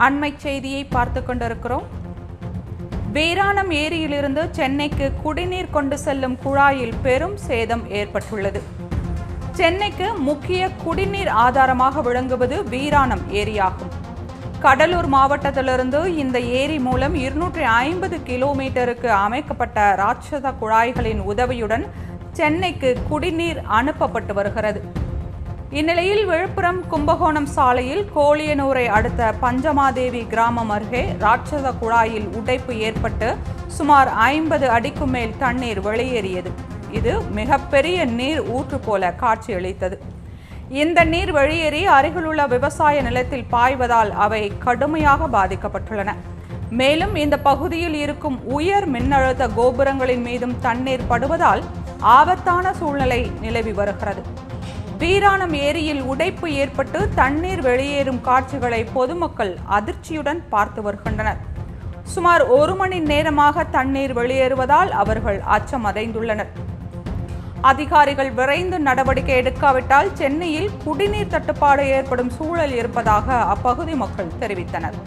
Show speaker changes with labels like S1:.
S1: அண்மை செய்தியை பார்த்து கொண்டிருக்கிறோம். வீராணம் ஏரியிலிருந்து சென்னைக்கு குடிநீர் கொண்டு செல்லும் குழாயில் பெரும் சேதம் ஏற்பட்டுள்ளது. சென்னைக்கு முக்கிய குடிநீர் ஆதாரமாக விளங்குவது வீராணம் ஏரியாகும். கடலூர் மாவட்டத்திலிருந்து இந்த ஏரி மூலம் 250 கிலோமீட்டருக்கு அமைக்கப்பட்ட ராட்சத குழாய்களின் உதவியுடன் சென்னைக்கு குடிநீர் அனுப்பப்பட்டு வருகிறது. இந்நிலையில் விழுப்புரம் கும்பகோணம் சாலையில் கோலியனூரை அடுத்த பஞ்சமாதேவி கிராமம் அருகே ராட்சத குழாயில் உடைப்பு ஏற்பட்டு சுமார் 50 அடிக்கும் மேல் தண்ணீர் வெளியேறியது. இது மிகப்பெரிய நீர் ஊற்று போல காட்சியளித்தது. இந்த நீர் வெளியேறி அருகிலுள்ள விவசாய நிலத்தில் பாய்வதால் அவை கடுமையாக பாதிக்கப்பட்டுள்ளன. மேலும் இந்த பகுதியில் இருக்கும் உயர் மின்னழுத்த கோபுரங்களின் மீதும் தண்ணீர் படுவதால் ஆபத்தான சூழ்நிலை நிலவி வருகிறது. வீராணம் ஏரியில் உடைப்பு ஏற்பட்டு தண்ணீர் வெளியேறும் காட்சிகளை பொதுமக்கள் அதிர்ச்சியுடன் பார்த்து வருகின்றனர். சுமார் 1 மணி நேரமாக தண்ணீர் வெளியேறுவதால் அவர்கள் அச்சமடைந்துள்ளனர். அதிகாரிகள் விரைந்து நடவடிக்கை எடுக்காவிட்டால் சென்னையில் குடிநீர் தட்டுப்பாடு ஏற்படும் சூழல் இருப்பதாக அப்பகுதி மக்கள் தெரிவித்தனர்.